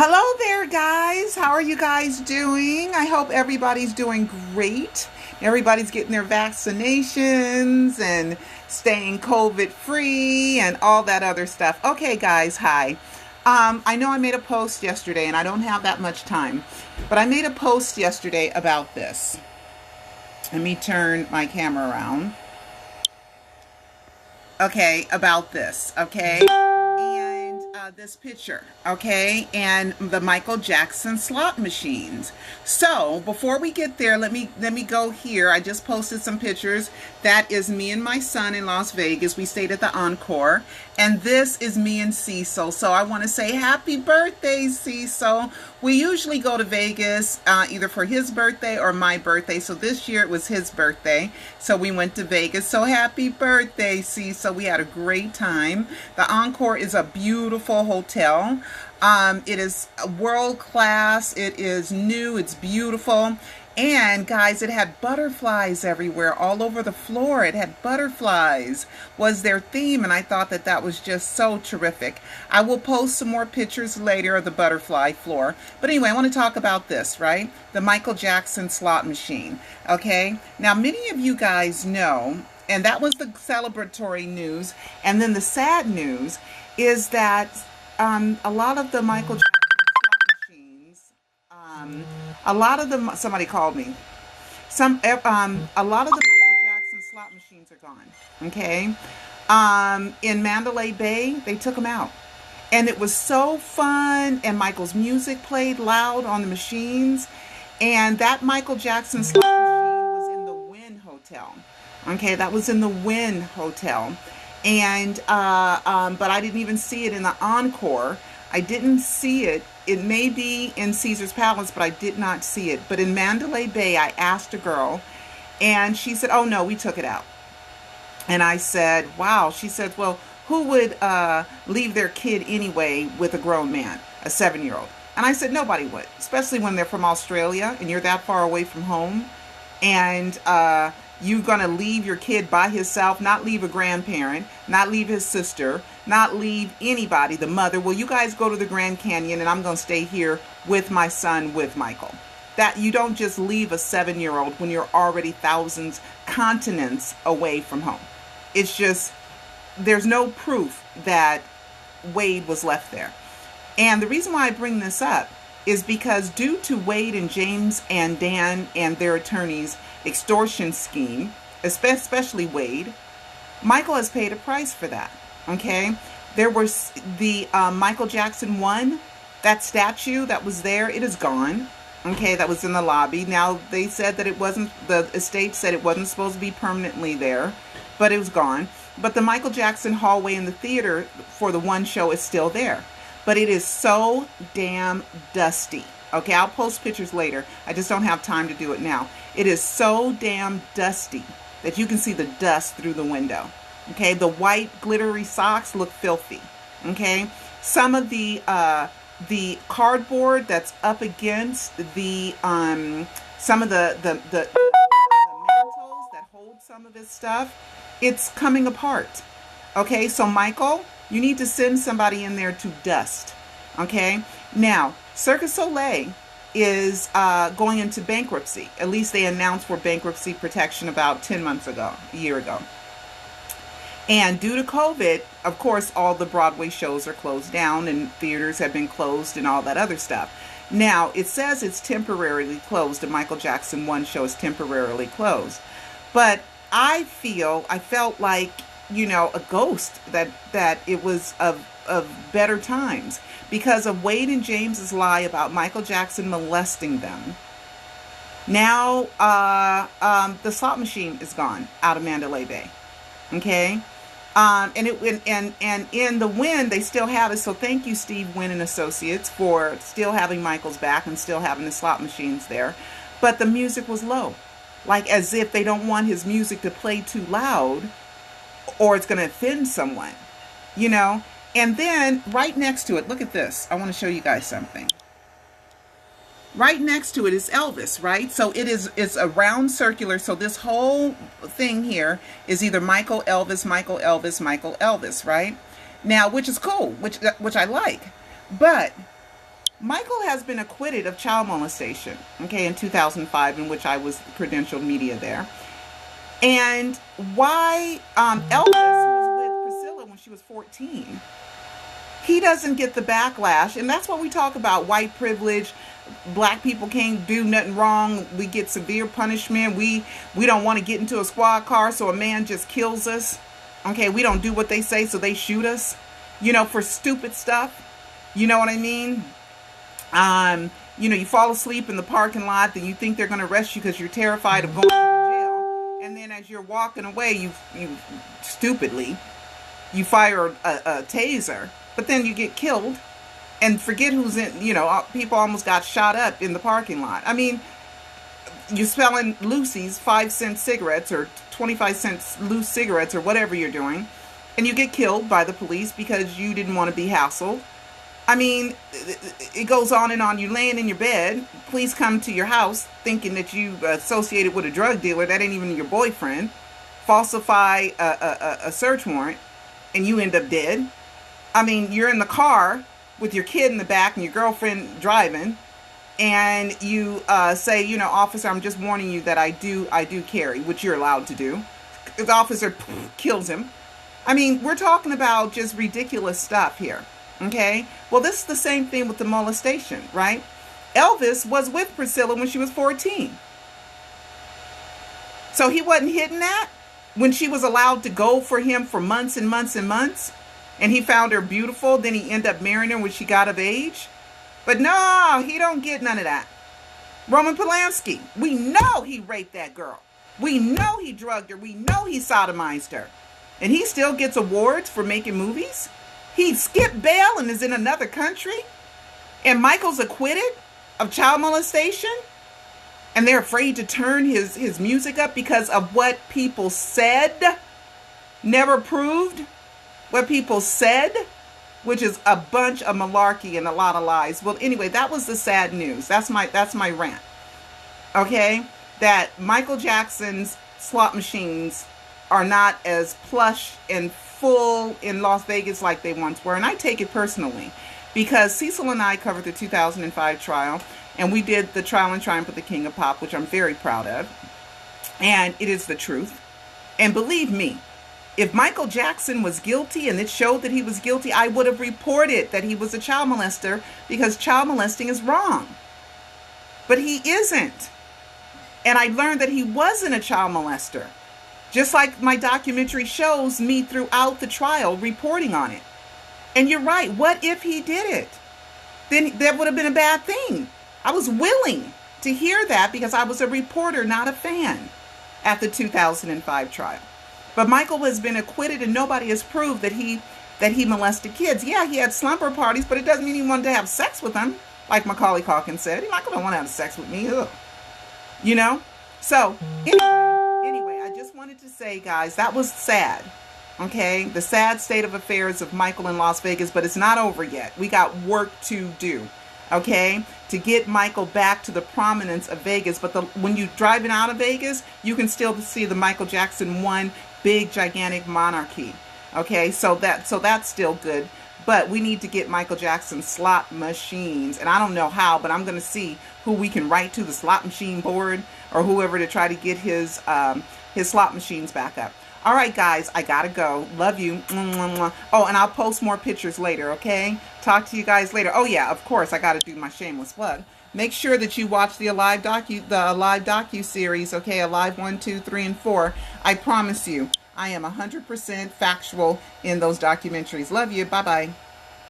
Hello there, guys. How are you guys doing? I hope everybody's doing great. Everybody's getting their vaccinations and staying COVID free and all that other stuff. Okay, guys, hi. I know I made a post yesterday and I don't have that much time, but I made a post yesterday about this. Let me turn my camera around. Okay, about this, okay? This picture, okay, and the Michael Jackson slot machines. So before we get there, let me go here. I just posted some pictures. That is me and my son in Las Vegas. We stayed at the Encore, and this is me and Cecil. So I want to say happy birthday, Cecil. We usually go to Vegas either for his birthday or my birthday. So this year it was his birthday, so we went to Vegas. So happy birthday, Cecil. We had a great time. The Encore is a beautiful hotel. It is world class. It is new. It's beautiful. And guys, it had butterflies everywhere, all over the floor. It had butterflies was their theme, and I thought that that was just so terrific. I will post some more pictures later of the butterfly floor. But anyway, I want to talk about this, right? The Michael Jackson slot machine. Okay, now many of you guys know, and that was the celebratory news, and then the sad news is that a lot of the Michael Jackson a lot of them, somebody called me. A lot of the Michael Jackson slot machines are gone. Okay, in Mandalay Bay, they took them out, and it was so fun. And Michael's music played loud on the machines, and that Michael Jackson slot machine was in the Wynn Hotel. Okay, that was in the Wynn Hotel, and but I didn't even see it in the Encore. I didn't see it. It may be in Caesar's Palace, but I did not see it. But in Mandalay Bay, I asked a girl, and she said, oh, no, we took it out. And I said, wow. She said, well, who would leave their kid anyway with a grown man, a 7-year-old? And I said, nobody would, especially when they're from Australia and you're that far away from home. And you're going to leave your kid by himself, not leave a grandparent, not leave his sister, not leave anybody, the mother. Well, you guys go to the Grand Canyon and I'm going to stay here with my son, with Michael. That you don't just leave a 7-year-old when you're already thousands, continents away from home. It's just, there's no proof that Wade was left there. And the reason why I bring this up is because due to Wade and James and Dan and their attorneys' extortion scheme, especially Wade, Michael has paid a price for that. Okay, there was the Michael Jackson 1, that statue that was there, it is gone. Okay, that was in the lobby. Now they said that it wasn't, the estate said it wasn't supposed to be permanently there, but it was gone. But the Michael Jackson hallway in the theater for the one show is still there, but it is so damn dusty. Okay, I'll post pictures later. I just don't have time to do it now. It is so damn dusty that you can see the dust through the window. Okay, the white glittery socks look filthy. Okay, some of the cardboard that's up against the some of the mantles that hold some of this stuff, it's coming apart. Okay, so Michael, you need to send somebody in there to dust. Okay, now Cirque du Soleil is going into bankruptcy. At least they announced for bankruptcy protection about 10 months ago, a year ago. And due to COVID, of course, all the Broadway shows are closed down and theaters have been closed and all that other stuff. Now, it says it's temporarily closed. The Michael Jackson 1 show is temporarily closed. But I felt like, you know, a ghost, that it was of better times because of Wade and James's lie about Michael Jackson molesting them. Now, the slot machine is gone out of Mandalay Bay. Okay, and in the Wynn they still have it. So thank you, Steve Wynn and Associates, for still having Michael's back and still having the slot machines there. But the music was low, like as if they don't want his music to play too loud, or it's going to offend someone, you know. And then right next to it, look at this. I want to show you guys something. Right next to it is Elvis, right? So it's a round circular. So this whole thing here is either Michael, Elvis, Michael, Elvis, Michael, Elvis, right? Now, which is cool, which I like. But Michael has been acquitted of child molestation, okay, in 2005, in which I was credentialed media there. And why Elvis, who was with Priscilla when she was 14, he doesn't get the backlash. And that's what we talk about, white privilege. Black people can't do nothing wrong. We get severe punishment. We don't want to get into a squad car, so a man just kills us. Okay, we don't do what they say, so they shoot us, you know, for stupid stuff. You know what I mean? You know, you fall asleep in the parking lot, then you think they're going to arrest you because you're terrified of going to jail. And then as you're walking away, you stupidly, you fire a taser, but then you get killed and forget who's in, you know, people almost got shot up in the parking lot. I mean, you're selling Lucy's 5-cent cigarettes or 25 cents loose cigarettes or whatever you're doing, and you get killed by the police because you didn't want to be hassled. I mean, it goes on and on. You're laying in your bed. Police come to your house thinking that you associated with a drug dealer. That ain't even your boyfriend. Falsify a search warrant, and you end up dead. I mean, you're in the car with your kid in the back and your girlfriend driving, and you say, you know, officer, I'm just warning you that I do carry, which you're allowed to do. The officer kills him. I mean, we're talking about just ridiculous stuff here. Okay, well, this is the same thing with the molestation, right? Elvis was with Priscilla when she was 14. So he wasn't hidden that when she was allowed to go for him for months and months and months, and he found her beautiful. Then he ended up marrying her when she got of age. But no, he don't get none of that. Roman Polanski, we know he raped that girl. We know he drugged her. We know he sodomized her. And he still gets awards for making movies? He skipped bail and is in another country? And Michael's acquitted of child molestation? And they're afraid to turn his music up because of what people said? Never proved what people said? Which is a bunch of malarkey and a lot of lies. Well, anyway, that was the sad news. That's my rant. Okay? That Michael Jackson's slot machines are not as plush and full in Las Vegas like they once were. And I take it personally because CECIL and I covered the 2005 trial, and we did the trial and triumph of the King of Pop, which I'm very proud of. And it is the truth. And believe me, if Michael Jackson was guilty and it showed that he was guilty, I would have reported that he was a child molester because child molesting is wrong. But he isn't. And I learned that he wasn't a child molester. Just like my documentary shows me throughout the trial reporting on it. And you're right. What if he did it? Then that would have been a bad thing. I was willing to hear that because I was a reporter, not a fan, at the 2005 trial. But Michael has been acquitted and nobody has proved that he molested kids. Yeah, he had slumber parties, but it doesn't mean he wanted to have sex with them. Like Macaulay Culkin said, Michael don't want to have sex with me. Ugh. You know? So, anyway, I just wanted to say, guys, that was sad. Okay? The sad state of affairs of Michael in Las Vegas, but it's not over yet. We got work to do. Okay? To get Michael back to the prominence of Vegas. But when you're driving out of Vegas, you can still see the Michael Jackson 1 big, gigantic monarchy. Okay? So that's still good. But we need to get Michael Jackson's slot machines. And I don't know how, but I'm going to see who we can write to, the slot machine board or whoever, to try to get his slot machines back up. All right, guys, I got to go. Love you. Oh, and I'll post more pictures later, okay? Talk to you guys later. Oh, yeah, of course, I got to do my shameless plug. Make sure that you watch the Alive docu series, okay? Alive 1, 2, 3, and 4. I promise you, I am 100% factual in those documentaries. Love you. Bye-bye.